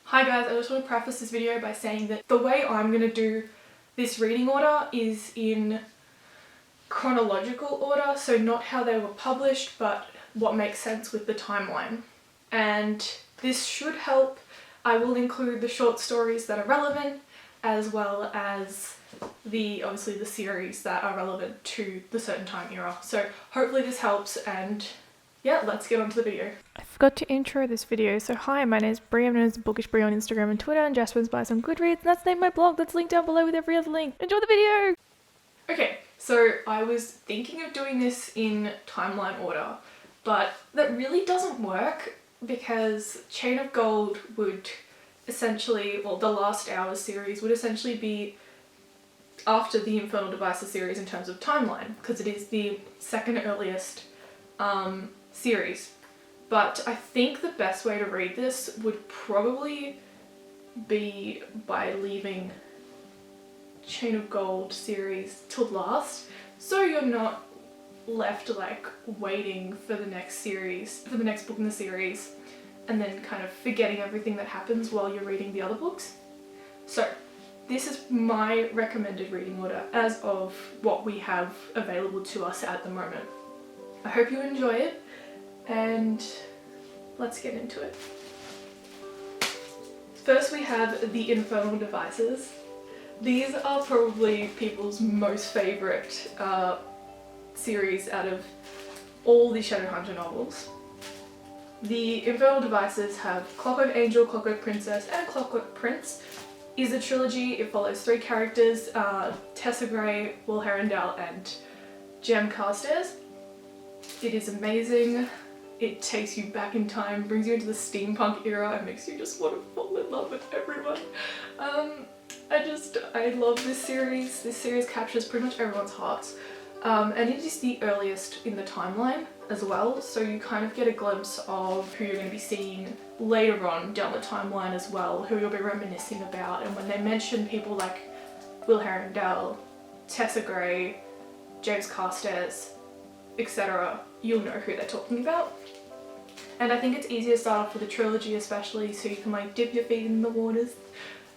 Hi guys, I just want to preface this video by saying that the way I'm going to do this reading order is in chronological order, so not how they were published, but what makes sense with the timeline. And this should help. I will include the short stories that are relevant, as well as obviously the series that are relevant to the certain time era. So hopefully this helps, and yeah, let's get on to the video. I forgot to intro this video. So hi, my name is Bree. I'm known as Bookish Bree on Instagram and Twitter, and Jasper inspires on Goodreads, and that's the name of my blog that's linked down below with every other link. Enjoy the video! Okay, so I was thinking of doing this in timeline order, but that really doesn't work because Chain of Gold would essentially, well, the Last Hours series would essentially be after the Infernal Devices series in terms of timeline, because it is the second earliest series. But I think the best way to read this would probably be by leaving Chain of Gold series till last, so you're not left like waiting for the next series, for the next book in the series, and then kind of forgetting everything that happens while you're reading the other books. So this is my recommended reading order as of what we have available to us at the moment. I hope you enjoy it, and let's get into it. First we have the Infernal Devices. These are probably people's most favourite series out of all the Shadowhunter novels. The Infernal Devices have Clockwork Angel, Clockwork Princess, and Clockwork Prince. Is a trilogy. It follows three characters, Tessa Gray, Will Herondale, and Jem Carstairs. It is amazing. It takes you back in time, brings you into the steampunk era, and makes you just want to fall in love with everyone. I love this series. This series captures pretty much everyone's hearts. And it is the earliest in the timeline as well, so you kind of get a glimpse of who you're going to be seeing later on down the timeline as well, who you'll be reminiscing about. And when they mention people like Will Herondale, Tessa Gray, James Carstairs, etc., you'll know who they're talking about. And I think it's easier to start off with a trilogy, especially so you can like dip your feet in the waters,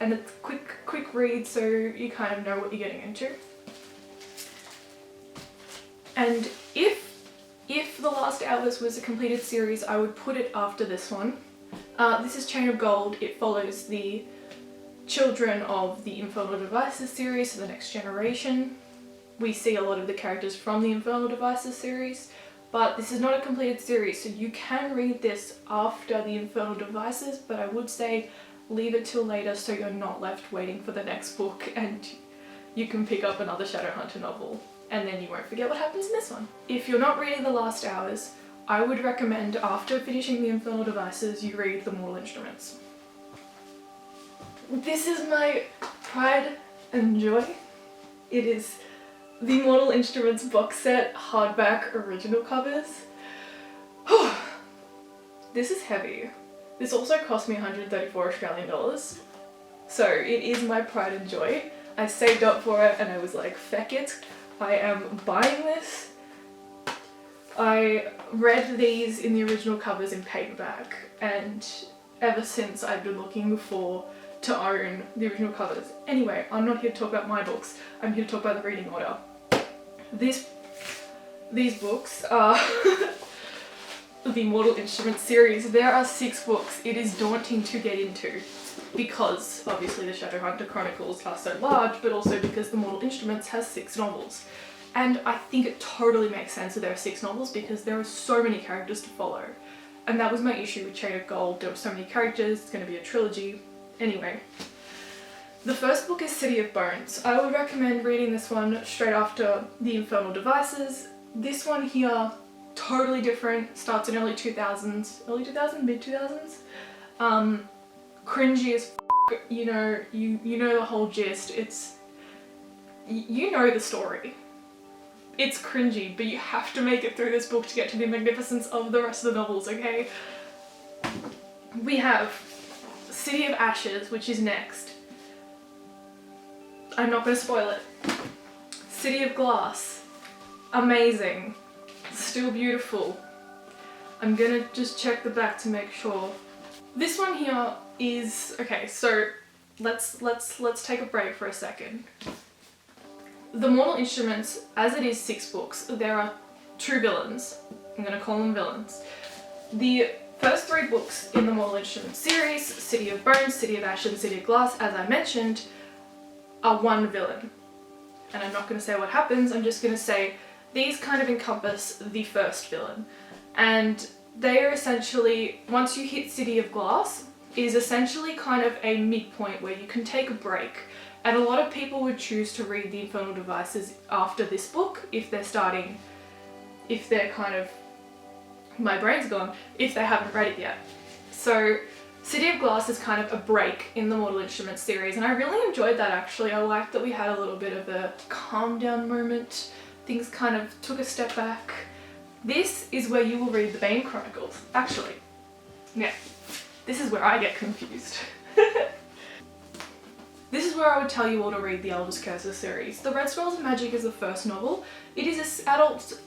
and it's quick read, so you kind of know what you're getting into. And if The Last Hours was a completed series, I would put it after this one. This is Chain of Gold. It follows the children of the Infernal Devices series, so the next generation. We see a lot of the characters from the Infernal Devices series, but this is not a completed series, so you can read this after the Infernal Devices, but I would say leave it till later so you're not left waiting for the next book and you can pick up another Shadowhunter novel, and then you won't forget what happens in this one. If you're not reading The Last Hours, I would recommend after finishing the Infernal Devices you read The Mortal Instruments. This is my pride and joy. It is the Mortal Instruments box set hardback original covers. This is heavy. This also cost me 134 Australian dollars. So it is my pride and joy. I saved up for it and I was like, feck it, I am buying this. I read these in the original covers in paperback, and ever since I've been looking to own the original covers. Anyway, I'm not here to talk about my books, I'm here to talk about the reading order. These books are the Mortal Instruments series. There are 6 books. It is daunting to get into because obviously the Shadowhunter Chronicles are so large, but also because the Mortal Instruments has 6 novels. And I think it totally makes sense that there are 6 novels because there are so many characters to follow. And that was my issue with Chain of Gold. There were so many characters, it's going to be a trilogy. Anyway, the first book is City of Bones. I would recommend reading this one straight after the Infernal Devices. This one here, totally different, starts in early 2000s, mid 2000s. Cringy as f***, you know the whole gist. You know the story. It's cringy, but you have to make it through this book to get to the magnificence of the rest of the novels, okay? We have City of Ashes, which is next. I'm not going to spoil it. City of Glass. Amazing. Still beautiful. I'm gonna just check the back to make sure. This one here is, okay, so let's take a break for a second. The Mortal Instruments, as it is 6 books, there are 2 villains. I'm gonna call them villains. The first 3 books in the Mortal Instruments series, City of Bones, City of Ash and City of Glass, as I mentioned, are one villain. And I'm not gonna say what happens, I'm just gonna say these kind of encompass the first villain. And they are essentially, once you hit City of Glass, is essentially kind of a midpoint where you can take a break. And a lot of people would choose to read the Infernal Devices after this book if they're kind of, my brain's gone, if they haven't read it yet. So City of Glass is kind of a break in the Mortal Instruments series, and I really enjoyed that actually. I liked that we had a little bit of a calm down moment. Things kind of took a step back. This is where you will read the Bane Chronicles. Actually, yeah, this is where I get confused. This is where I would tell you all to read the Eldest Curses series. The Red Scrolls of Magic is the first novel. It is an adult,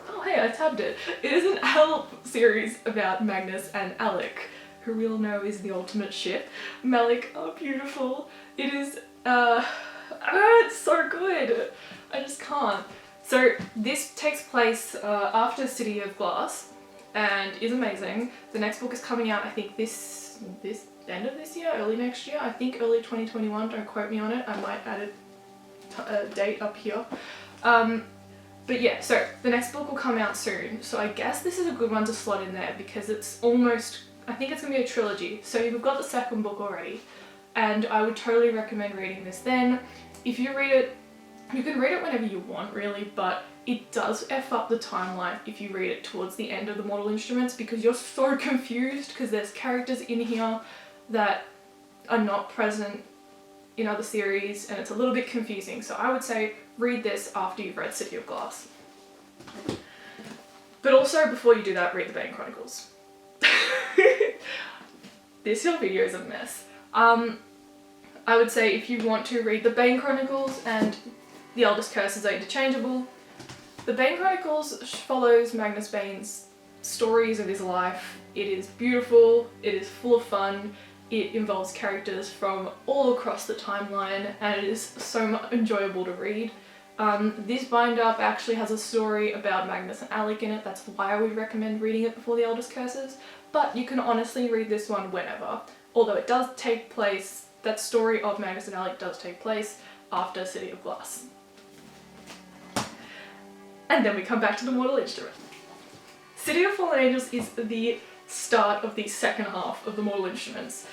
oh hey, I tabbed it. It is an adult series about Magnus and Alec, who we all know is the ultimate ship. Malik are beautiful. It is, it's so good. I just can't. So this takes place after City of Glass and is amazing. The next book is coming out, I think this end of this year, early next year. I think early 2021, don't quote me on it. I might add a date up here. But yeah, so the next book will come out soon. So I guess this is a good one to slot in there because it's almost, I think it's gonna be a trilogy. So you've got the second book already. And I would totally recommend reading this then. If you read it, you can read it whenever you want really, but it does F up the timeline if you read it towards the end of the Mortal Instruments because you're so confused because there's characters in here that are not present in other series and it's a little bit confusing. So I would say read this after you've read City of Glass. But also before you do that, read the Bane Chronicles. This whole video is a mess. I would say if you want to read the Bane Chronicles and the Eldest Curses are interchangeable. The Bane Chronicles follows Magnus Bane's stories of his life. It is beautiful, it is full of fun, it involves characters from all across the timeline, and it is so enjoyable to read. This bind-up actually has a story about Magnus and Alec in it, that's why I would recommend reading it before the Eldest Curses, but you can honestly read this one whenever. Although it does take place, that story of Magnus and Alec does take place after City of Glass. And then we come back to the Mortal Instrument. City of Fallen Angels is the start of the second half of the Mortal Instruments.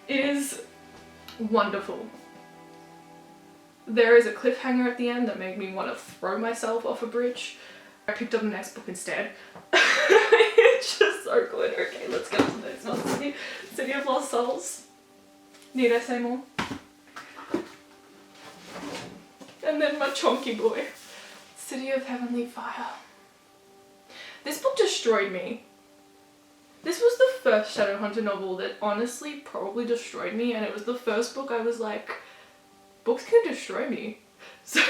It is wonderful. There is a cliffhanger at the end that made me want to throw myself off a bridge. I picked up the next book instead. It's just so good. Okay, let's get on to this one. City of Lost Souls. Need I say more? And then my chonky boy. City of Heavenly Fire. This book destroyed me. This was the first Shadowhunter novel that honestly probably destroyed me, and it was the first book I was like, books can destroy me. So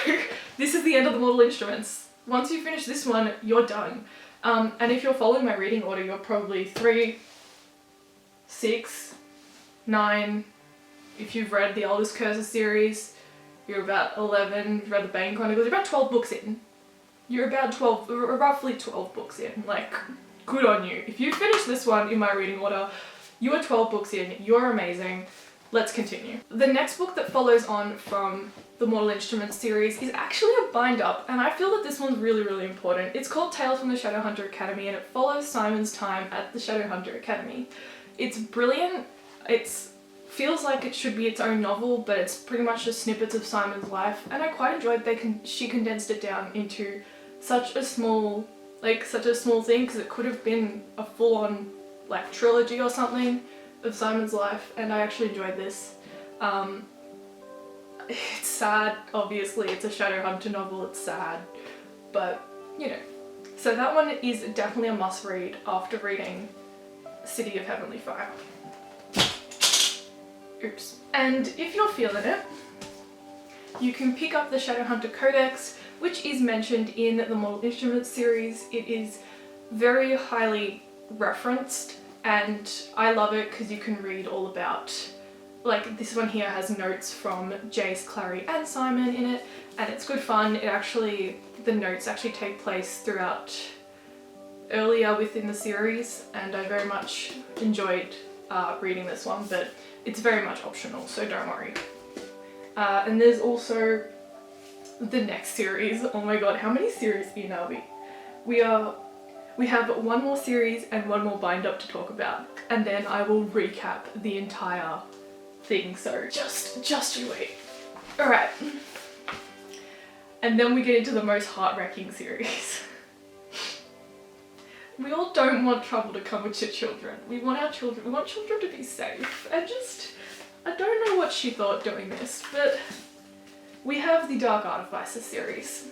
this is the end of the Mortal Instruments. Once you finish this one, you're done. And if you're following my reading order, you're probably 3, 6, 9. If you've read the Eldest Curses series, you're about 11. You've read the Bane Chronicles, you're about 12 books in. You're about 12, roughly 12 books in. Like, good on you. If you finish this one in my reading order, you are 12 books in, you're amazing. Let's continue. The next book that follows on from the Mortal Instruments series is actually a bind-up, and I feel that this one's really, really important. It's called Tales from the Shadowhunter Academy, and it follows Simon's time at the Shadowhunter Academy. It's brilliant. It's feels like it should be its own novel, but it's pretty much just snippets of Simon's life, and I quite enjoyed she condensed it down into such a small thing, because it could have been a full-on like trilogy or something of Simon's life, and I actually enjoyed this. It's sad, obviously, it's a Shadowhunter novel, it's sad, but you know. So that one is definitely a must-read after reading City of Heavenly Fire. Oops. And if you're feeling it, you can pick up the Shadowhunter Codex, which is mentioned in the Mortal Instruments series. It is very highly referenced, and I love it because you can read all about, like this one here has notes from Jace, Clary and Simon in it, and it's good fun. The notes actually take place throughout earlier within the series, and I very much enjoyed reading this one, but it's very much optional, so don't worry. And there's also the next series. Oh my god, how many series in are we? We have one more series and one more bind up to talk about, and then I will recap the entire thing, so just you wait. Alright. And then we get into the most heart-wrecking series. We all don't want trouble to come with your children. We want children to be safe, and I don't know what she thought doing this, but we have the Dark Artificer series.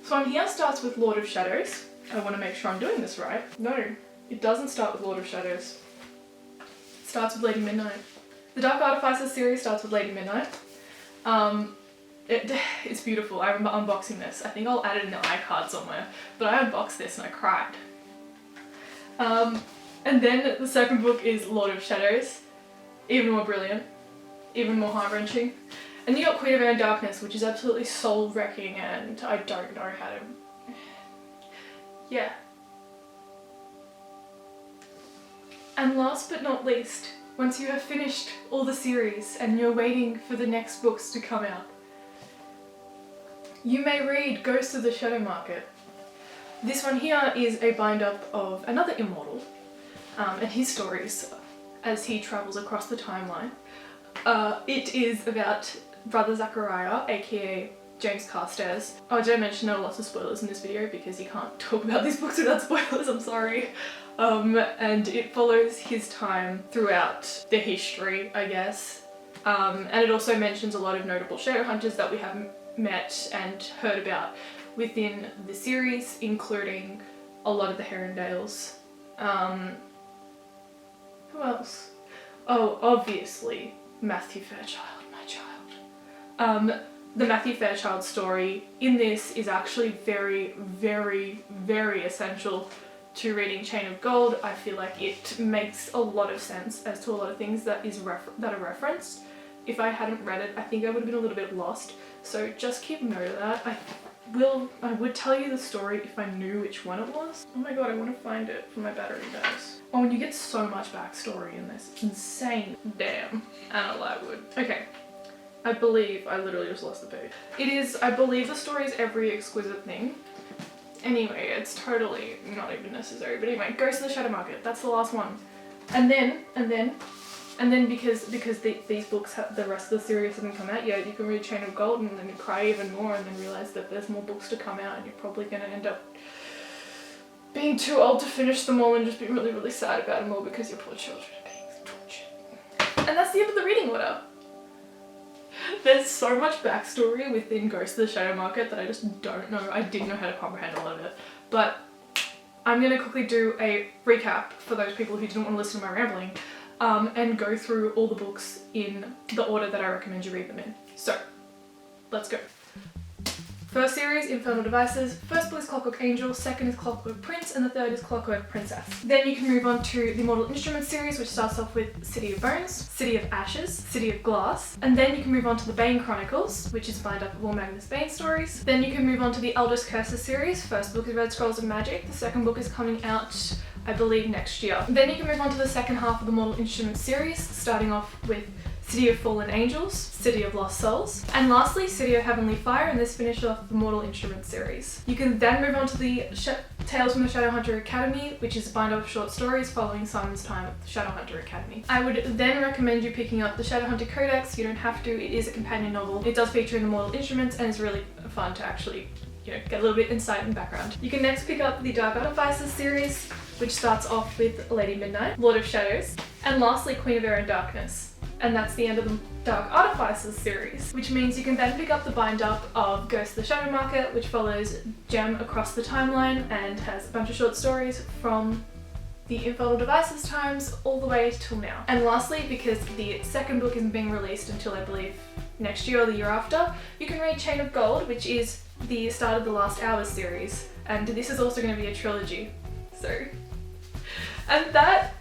So one here starts with Lord of Shadows. I want to make sure I'm doing this right. No, it doesn't start with Lord of Shadows. It starts with Lady Midnight. The Dark Artificer series starts with Lady Midnight. It's beautiful. I remember unboxing this. I think I'll add it in the iCard somewhere, but I unboxed this and I cried. And then the second book is Lord of Shadows. Even more brilliant, even more heart-wrenching. And you got Queen of Air and Darkness, which is absolutely soul-wrecking, and I don't know how to... Yeah. And last but not least, once you have finished all the series and you're waiting for the next books to come out, you may read Ghost of the Shadow Market. This one here is a bind-up of another immortal and his stories as he travels across the timeline. It is about Brother Zachariah, aka James Carstairs. Oh, did I mention there are lots of spoilers in this video because you can't talk about these books without spoilers, I'm sorry. And it follows his time throughout the history, I guess. And it also mentions a lot of notable Shadowhunters that we have met and heard about within the series, including a lot of the Herondales. Who else? Oh, obviously, Matthew Fairchild, my child. The Matthew Fairchild story in this is actually very, very, very essential to reading Chain of Gold. I feel like it makes a lot of sense as to a lot of things that are referenced. If I hadn't read it, I think I would have been a little bit lost. So just keep note of that. I would tell you the story if I knew which one it was. Oh my god, I want to find it for my battery dies. Oh, and you get so much backstory in this. It's insane. Damn. Anna Lightwood. Okay. I believe I literally just lost the page. It is, I believe the story is Every Exquisite Thing. Anyway, it's totally not even necessary. But anyway, Ghost of the Shadow Market. That's the last one. And then because these books have, the rest of the series haven't come out yet, you can read Chain of Gold and then cry even more and then realize that there's more books to come out and you're probably going to end up being too old to finish them all and just be really, really sad about them all because your poor children are being tortured. And that's the end of the reading order. There's so much backstory within Ghost of the Shadow Market that I just don't know. I didn't know how to comprehend a lot of it. But I'm going to quickly do a recap for those people who didn't want to listen to my rambling. And go through all the books in the order that I recommend you read them in. So, let's go. First series, Infernal Devices. First book is Clockwork Angel, second is Clockwork Prince, and the third is Clockwork Princess. Then you can move on to the Mortal Instruments series, which starts off with City of Bones, City of Ashes, City of Glass, and then you can move on to the Bane Chronicles, which is bind up of all Magnus Bane stories. Then you can move on to the Eldest Curses series. First book is Red Scrolls of Magic, the second book is coming out, I believe, next year. Then you can move on to the second half of the Mortal Instruments series, starting off with City of Fallen Angels, City of Lost Souls, and lastly City of Heavenly Fire, and this finishes off the Mortal Instruments series. You can then move on to the Tales from the Shadowhunter Academy, which is a bind up of short stories following Simon's time at the Shadowhunter Academy. I would then recommend you picking up the Shadowhunter Codex. You don't have to, it is a companion novel. It does feature in the Mortal Instruments and it's really fun to actually, get a little bit insight and background. You can next pick up the Dark Artificers series, which starts off with Lady Midnight, Lord of Shadows, and lastly Queen of Air and Darkness. And that's the end of the Dark Artificers series, which means you can then pick up the bind-up of Ghost of the Shadow Market, which follows Gem across the timeline and has a bunch of short stories from the Infernal Devices times all the way till now. And lastly, because the second book isn't being released until I believe next year or the year after, you can read Chain of Gold, which is the start of the Last Hours series, and this is also going to be a trilogy. So, and that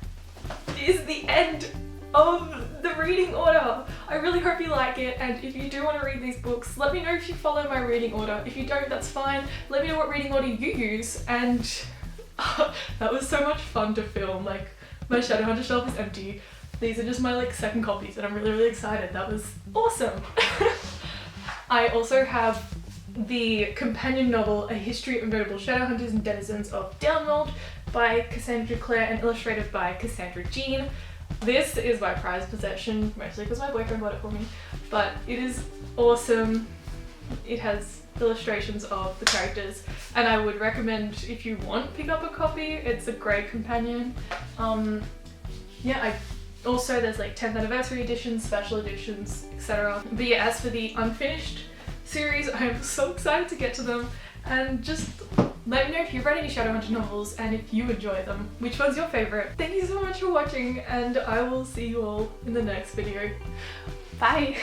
is the end of the reading order. I really hope you like it, and if you do want to read these books, let me know if you follow my reading order. If you don't, that's fine. Let me know what reading order you use, and that was so much fun to film. Like, my Shadowhunter shelf is empty. These are just my like second copies, and I'm really excited. That was awesome. I also have the companion novel, A History of Notable Shadowhunters and Denizens of Downworld by Cassandra Clare and illustrated by Cassandra Jean. This is my prized possession, mostly because my boyfriend bought it for me, but it is awesome. It has illustrations of the characters, and I would recommend, if you want, pick up a copy. It's a great companion. Yeah, also there's like 10th anniversary editions, special editions, etc. But yeah, as for the unfinished series, I am so excited to get to them, and just let me know if you've read any Shadowhunter novels and if you enjoy them. Which one's your favourite? Thank you so much for watching, and I will see you all in the next video. Bye!